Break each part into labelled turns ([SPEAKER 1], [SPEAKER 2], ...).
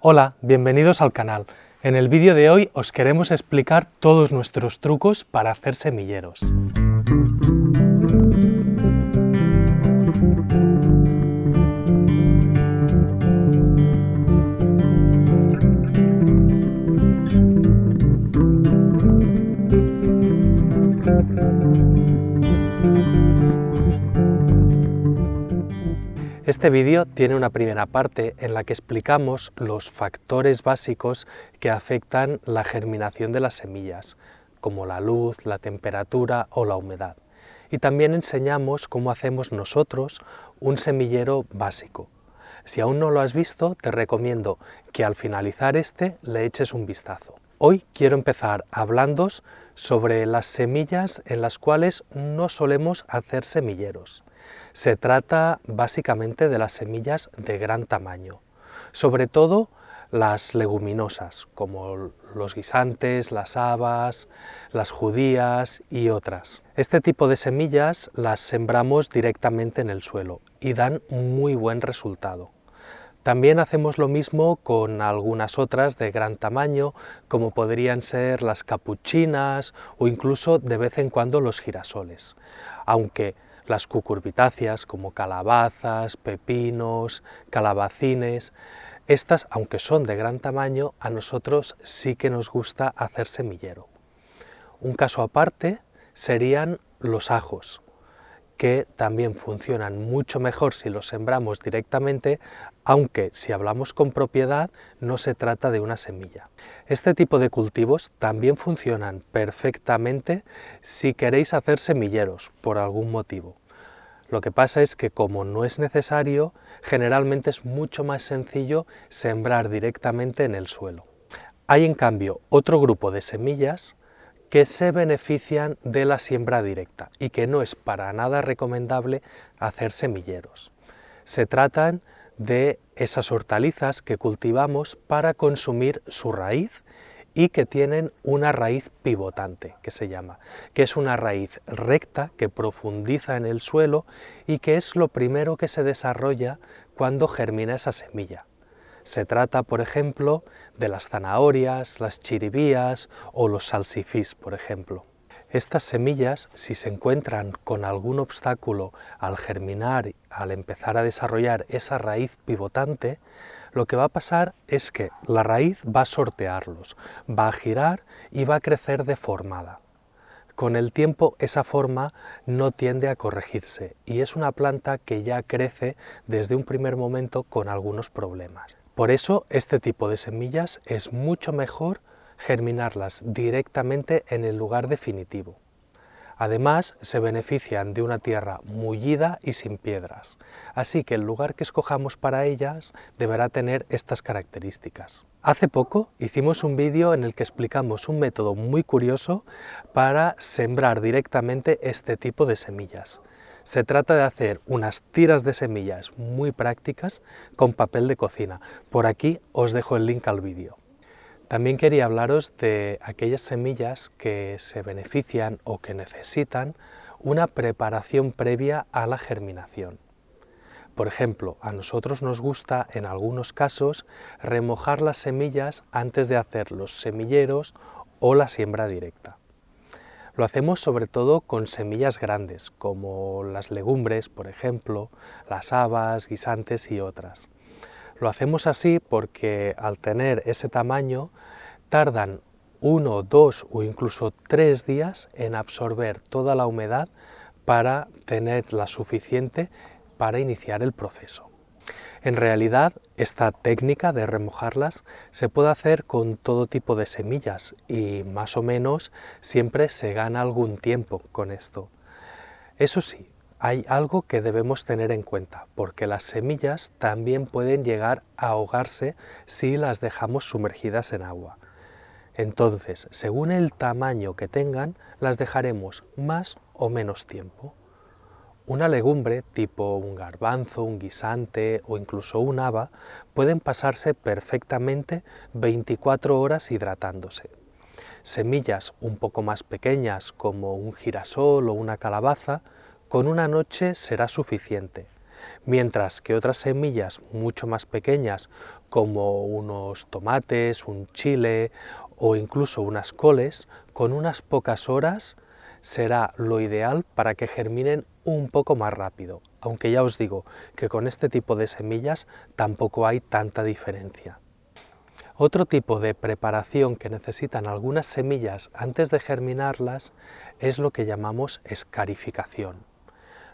[SPEAKER 1] Hola, bienvenidos al canal. En el vídeo de hoy os queremos explicar todos nuestros trucos para hacer semilleros. Este vídeo tiene una primera parte en la que explicamos los factores básicos que afectan la germinación de las semillas, como la luz, la temperatura o la humedad. Y también enseñamos cómo hacemos nosotros un semillero básico. Si aún no lo has visto, te recomiendo que al finalizar este le eches un vistazo. Hoy quiero empezar hablándoos sobre las semillas en las cuales no solemos hacer semilleros. Se trata básicamente de las semillas de gran tamaño, sobre todo las leguminosas, como los guisantes, las habas, las judías y otras. Este tipo de semillas las sembramos directamente en el suelo y dan muy buen resultado. También hacemos lo mismo con algunas otras de gran tamaño, como podrían ser las capuchinas o incluso de vez en cuando los girasoles, aunque las cucurbitáceas como calabazas, pepinos, calabacines, estas, aunque son de gran tamaño, a nosotros sí que nos gusta hacer semillero. Un caso aparte serían los ajos, que también funcionan mucho mejor si los sembramos directamente, aunque si hablamos con propiedad no se trata de una semilla. Este tipo de cultivos también funcionan perfectamente si queréis hacer semilleros por algún motivo. Lo que pasa es que como no es necesario, generalmente es mucho más sencillo sembrar directamente en el suelo. Hay en cambio otro grupo de semillas que se benefician de la siembra directa y que no es para nada recomendable hacer semilleros. Se tratan de esas hortalizas que cultivamos para consumir su raíz y que tienen una raíz pivotante, que se llama, que es una raíz recta que profundiza en el suelo y que es lo primero que se desarrolla cuando germina esa semilla. Se trata, por ejemplo, de las zanahorias, las chiribías o los salsifís, por ejemplo. Estas semillas, si se encuentran con algún obstáculo al germinar, al empezar a desarrollar esa raíz pivotante, lo que va a pasar es que la raíz va a sortearlos, va a girar y va a crecer deformada. Con el tiempo esa forma no tiende a corregirse y es una planta que ya crece desde un primer momento con algunos problemas. Por eso este tipo de semillas es mucho mejor germinarlas directamente en el lugar definitivo. Además, se benefician de una tierra mullida y sin piedras, así que el lugar que escojamos para ellas deberá tener estas características. Hace poco hicimos un vídeo en el que explicamos un método muy curioso para sembrar directamente este tipo de semillas. Se trata de hacer unas tiras de semillas muy prácticas con papel de cocina. Por aquí os dejo el link al vídeo. También quería hablaros de aquellas semillas que se benefician o que necesitan una preparación previa a la germinación. Por ejemplo, a nosotros nos gusta, en algunos casos, remojar las semillas antes de hacer los semilleros o la siembra directa. Lo hacemos sobre todo con semillas grandes, como las legumbres, por ejemplo, las habas, guisantes y otras. Lo hacemos así porque al tener ese tamaño tardan 1, 2 o incluso 3 días en absorber toda la humedad para tener la suficiente para iniciar el proceso. En realidad, esta técnica de remojarlas se puede hacer con todo tipo de semillas y más o menos siempre se gana algún tiempo con esto. Eso sí, hay algo que debemos tener en cuenta, porque las semillas también pueden llegar a ahogarse si las dejamos sumergidas en agua. Entonces, según el tamaño que tengan, las dejaremos más o menos tiempo. Una legumbre, tipo un garbanzo, un guisante o incluso un haba, pueden pasarse perfectamente 24 horas hidratándose. Semillas un poco más pequeñas, como un girasol o una calabaza, con una noche será suficiente, mientras que otras semillas mucho más pequeñas, como unos tomates, un chile o incluso unas coles, con unas pocas horas será lo ideal para que germinen un poco más rápido, aunque ya os digo que con este tipo de semillas tampoco hay tanta diferencia. Otro tipo de preparación que necesitan algunas semillas antes de germinarlas es lo que llamamos escarificación.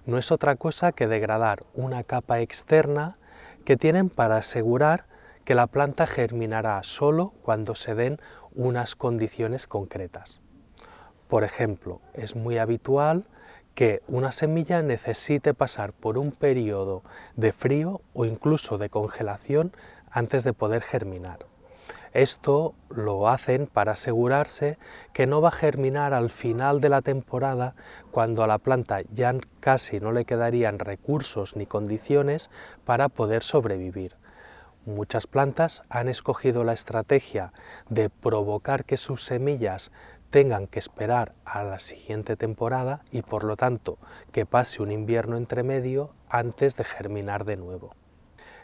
[SPEAKER 1] No es otra cosa que degradar una capa externa que tienen para asegurar que la planta germinará solo cuando se den unas condiciones concretas. Por ejemplo, es muy habitual que una semilla necesite pasar por un periodo de frío o incluso de congelación antes de poder germinar. Esto lo hacen para asegurarse que no va a germinar al final de la temporada, cuando a la planta ya casi no le quedarían recursos ni condiciones para poder sobrevivir. Muchas plantas han escogido la estrategia de provocar que sus semillas tengan que esperar a la siguiente temporada y por lo tanto que pase un invierno entre medio antes de germinar de nuevo.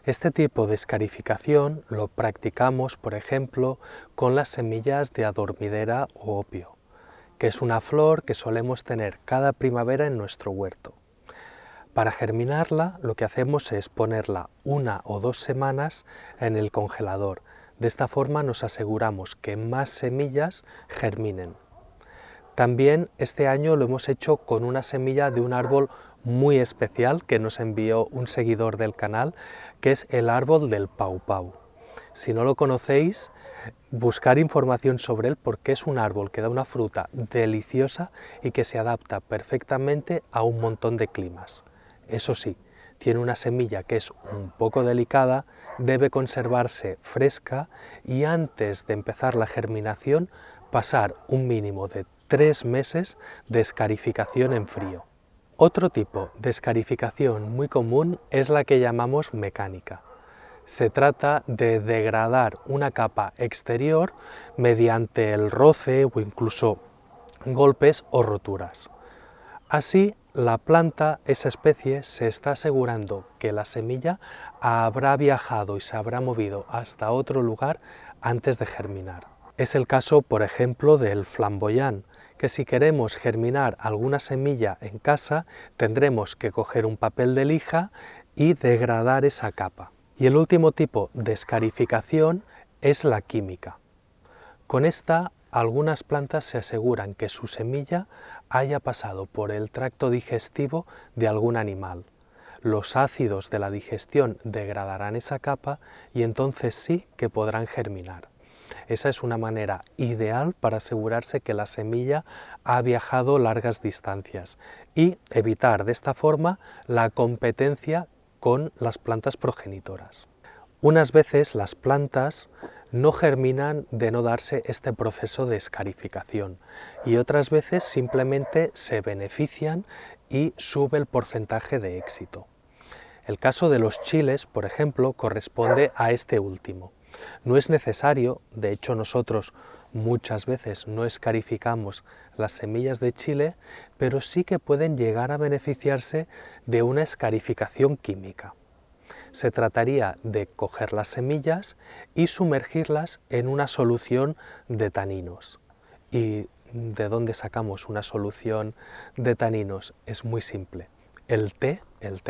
[SPEAKER 1] Este tipo de escarificación lo practicamos, por ejemplo, con las semillas de adormidera o opio, que es una flor que solemos tener cada primavera en nuestro huerto. Para germinarla, lo que hacemos es ponerla 1 o 2 semanas en el congelador. De esta forma nos aseguramos que más semillas germinen. También este año lo hemos hecho con una semilla de un árbol muy especial que nos envió un seguidor del canal, que es el árbol del paupau. Si no lo conocéis, buscar información sobre él, porque es un árbol que da una fruta deliciosa y que se adapta perfectamente a un montón de climas. Eso sí, tiene una semilla que es un poco delicada, debe conservarse fresca y antes de empezar la germinación pasar un mínimo de 3 meses de escarificación en frío. Otro tipo de escarificación muy común es la que llamamos mecánica. Se trata de degradar una capa exterior mediante el roce o incluso golpes o roturas. Así, la planta, esa especie, se está asegurando que la semilla habrá viajado y se habrá movido hasta otro lugar antes de germinar. Es el caso, por ejemplo, del flamboyán, que si queremos germinar alguna semilla en casa, tendremos que coger un papel de lija y degradar esa capa. Y el último tipo de escarificación es la química. Con esta, algunas plantas se aseguran que su semilla haya pasado por el tracto digestivo de algún animal. Los ácidos de la digestión degradarán esa capa y entonces sí que podrán germinar. Esa es una manera ideal para asegurarse que la semilla ha viajado largas distancias y evitar de esta forma la competencia con las plantas progenitoras. Unas veces las plantas no germinan de no darse este proceso de escarificación y otras veces simplemente se benefician y sube el porcentaje de éxito. El caso de los chiles, por ejemplo, corresponde a este último. No es necesario, de hecho nosotros muchas veces no escarificamos las semillas de chile, pero sí que pueden llegar a beneficiarse de una escarificación química. Se trataría de coger las semillas y sumergirlas en una solución de taninos. ¿Y de dónde sacamos una solución de taninos? Es muy simple. El té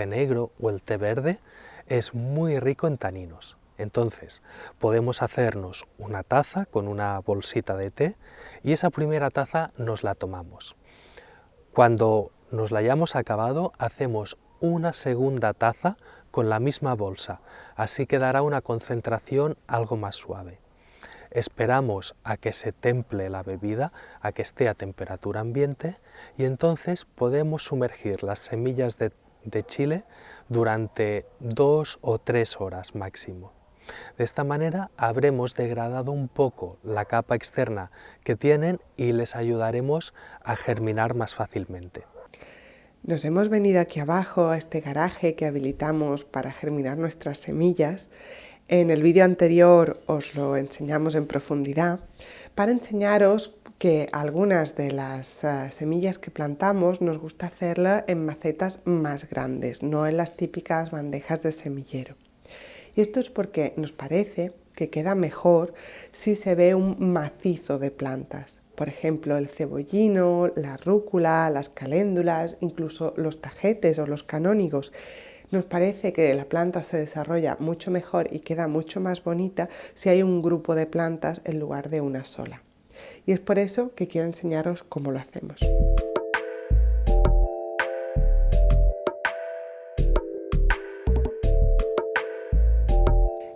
[SPEAKER 1] negro o el té verde, es muy rico en taninos. Entonces, podemos hacernos una taza con una bolsita de té y esa primera taza nos la tomamos. Cuando nos la hayamos acabado, hacemos una segunda taza con la misma bolsa, así que dará una concentración algo más suave. Esperamos a que se temple la bebida, a que esté a temperatura ambiente, y entonces podemos sumergir las semillas de chile durante 2 o 3 horas máximo. De esta manera habremos degradado un poco la capa externa que tienen y les ayudaremos a germinar más fácilmente.
[SPEAKER 2] Nos hemos venido aquí abajo a este garaje que habilitamos para germinar nuestras semillas. En el vídeo anterior os lo enseñamos en profundidad para enseñaros que algunas de las semillas que plantamos nos gusta hacerlas en macetas más grandes, no en las típicas bandejas de semillero. Y esto es porque nos parece que queda mejor si se ve un macizo de plantas. Por ejemplo, el cebollino, la rúcula, las caléndulas, incluso los tagetes o los canónigos. Nos parece que la planta se desarrolla mucho mejor y queda mucho más bonita si hay un grupo de plantas en lugar de una sola. Y es por eso que quiero enseñaros cómo lo hacemos.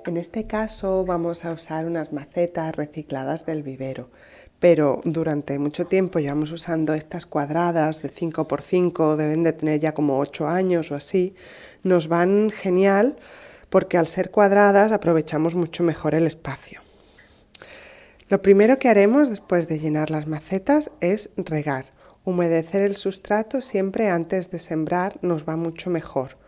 [SPEAKER 2] En este caso vamos a usar unas macetas recicladas del vivero, pero durante mucho tiempo llevamos usando estas cuadradas de 5×5, deben de tener ya como 8 años o así. Nos van genial porque al ser cuadradas aprovechamos mucho mejor el espacio. Lo primero que haremos después de llenar las macetas es regar. Humedecer el sustrato siempre antes de sembrar nos va mucho mejor,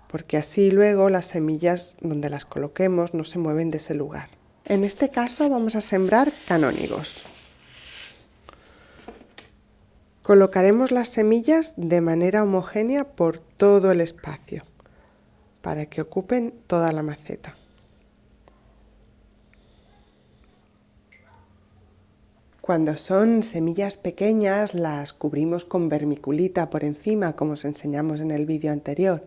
[SPEAKER 2] porque así luego las semillas donde las coloquemos no se mueven de ese lugar. En este caso vamos a sembrar canónigos. Colocaremos las semillas de manera homogénea por todo el espacio, para que ocupen toda la maceta. Cuando son semillas pequeñas las cubrimos con vermiculita por encima, como os enseñamos en el vídeo anterior.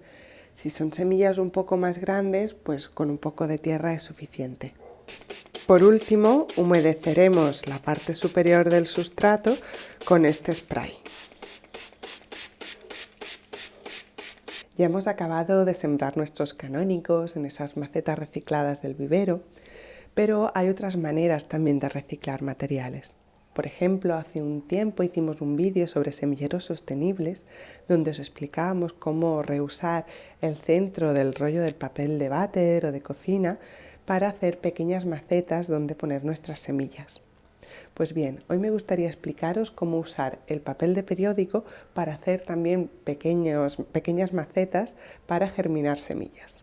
[SPEAKER 2] Si son semillas un poco más grandes, pues con un poco de tierra es suficiente. Por último, humedeceremos la parte superior del sustrato con este spray. Ya hemos acabado de sembrar nuestros canónigos en esas macetas recicladas del vivero, pero hay otras maneras también de reciclar materiales. Por ejemplo, hace un tiempo hicimos un vídeo sobre semilleros sostenibles donde os explicábamos cómo reusar el centro del rollo del papel de váter o de cocina para hacer pequeñas macetas donde poner nuestras semillas. Pues bien, hoy me gustaría explicaros cómo usar el papel de periódico para hacer también pequeñas macetas para germinar semillas.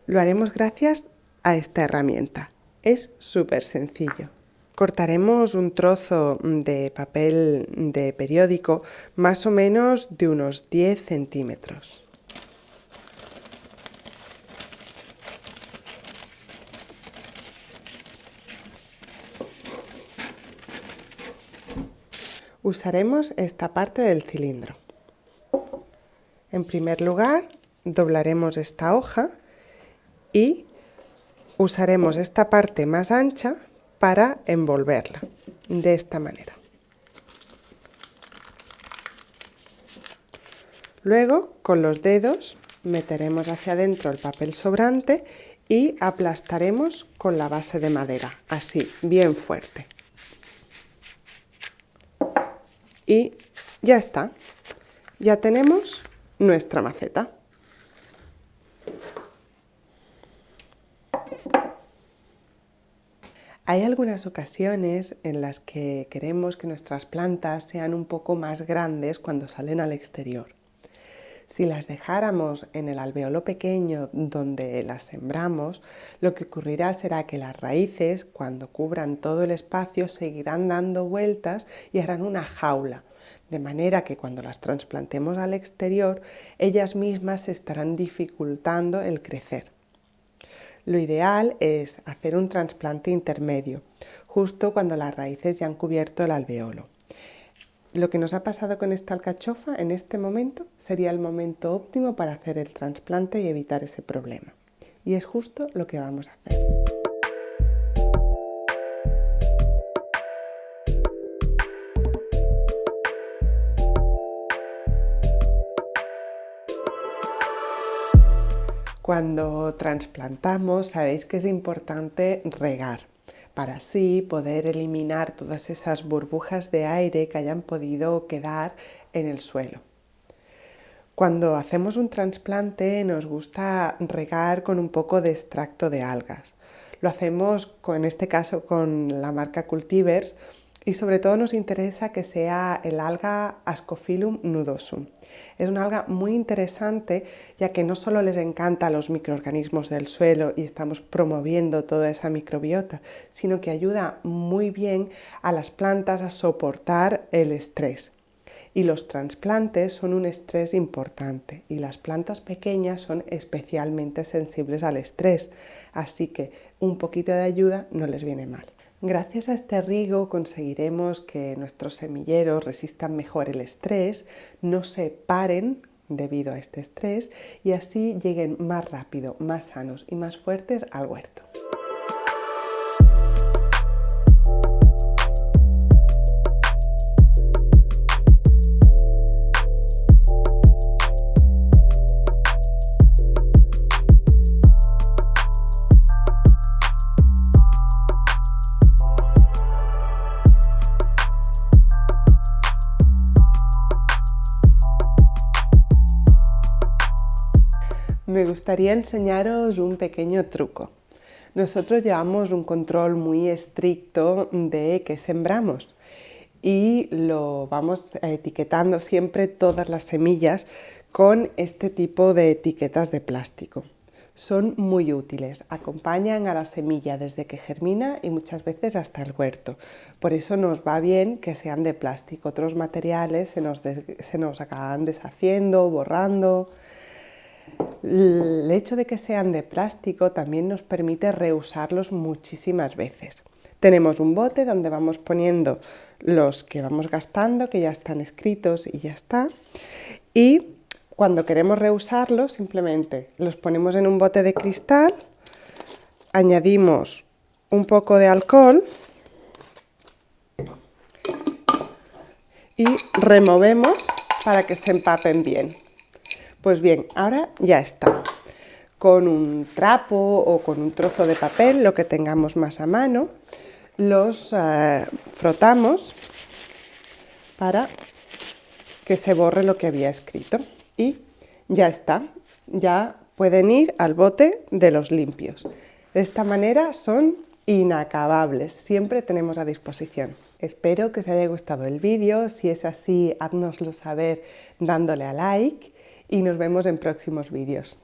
[SPEAKER 2] Lo haremos gracias a esta herramienta. Es súper sencillo. Cortaremos un trozo de papel de periódico más o menos de unos 10 centímetros. Usaremos esta parte del cilindro. En primer lugar, doblaremos esta hoja y usaremos esta parte más ancha para envolverla, de esta manera. Luego, con los dedos, meteremos hacia adentro el papel sobrante y aplastaremos con la base de madera, así, bien fuerte. Y ya está, ya tenemos nuestra maceta. Hay algunas ocasiones en las que queremos que nuestras plantas sean un poco más grandes cuando salen al exterior. Si las dejáramos en el alveolo pequeño donde las sembramos, lo que ocurrirá será que las raíces, cuando cubran todo el espacio, seguirán dando vueltas y harán una jaula, de manera que cuando las trasplantemos al exterior, ellas mismas se estarán dificultando el crecer. Lo ideal es hacer un trasplante intermedio, justo cuando las raíces ya han cubierto el alveolo. Lo que nos ha pasado con esta alcachofa en este momento sería el momento óptimo para hacer el trasplante y evitar ese problema. Y es justo lo que vamos a hacer. Cuando trasplantamos, sabéis que es importante regar para así poder eliminar todas esas burbujas de aire que hayan podido quedar en el suelo. Cuando hacemos un trasplante nos gusta regar con un poco de extracto de algas. Lo hacemos, en este caso, con la marca Cultivers y sobre todo nos interesa que sea el alga Ascophyllum nudosum. Es una alga muy interesante ya que no solo les encanta los microorganismos del suelo y estamos promoviendo toda esa microbiota, sino que ayuda muy bien a las plantas a soportar el estrés. y los trasplantes son un estrés importante y las plantas pequeñas son especialmente sensibles al estrés, así que un poquito de ayuda no les viene mal. Gracias a este riego conseguiremos que nuestros semilleros resistan mejor el estrés, no se paren debido a este estrés y así lleguen más rápido, más sanos y más fuertes al huerto. Me gustaría enseñaros un pequeño truco. Nosotros llevamos un control muy estricto de qué sembramos y lo vamos etiquetando siempre todas las semillas con este tipo de etiquetas de plástico. Son muy útiles, acompañan a la semilla desde que germina y muchas veces hasta el huerto. Por eso nos va bien que sean de plástico. Otros materiales se nos acaban deshaciendo, borrando. El hecho de que sean de plástico también nos permite reusarlos muchísimas veces. Tenemos un bote donde vamos poniendo los que vamos gastando, que ya están escritos y ya está. Y cuando queremos reusarlos, simplemente los ponemos en un bote de cristal, añadimos un poco de alcohol y removemos para que se empapen bien. Pues bien, ahora ya está. Con un trapo o con un trozo de papel, lo que tengamos más a mano, los frotamos para que se borre lo que había escrito. Y ya está, ya pueden ir al bote de los limpios. De esta manera son inacabables, siempre tenemos a disposición. Espero que os haya gustado el vídeo, si es así, háznoslo saber dándole a like. Y nos vemos en próximos vídeos.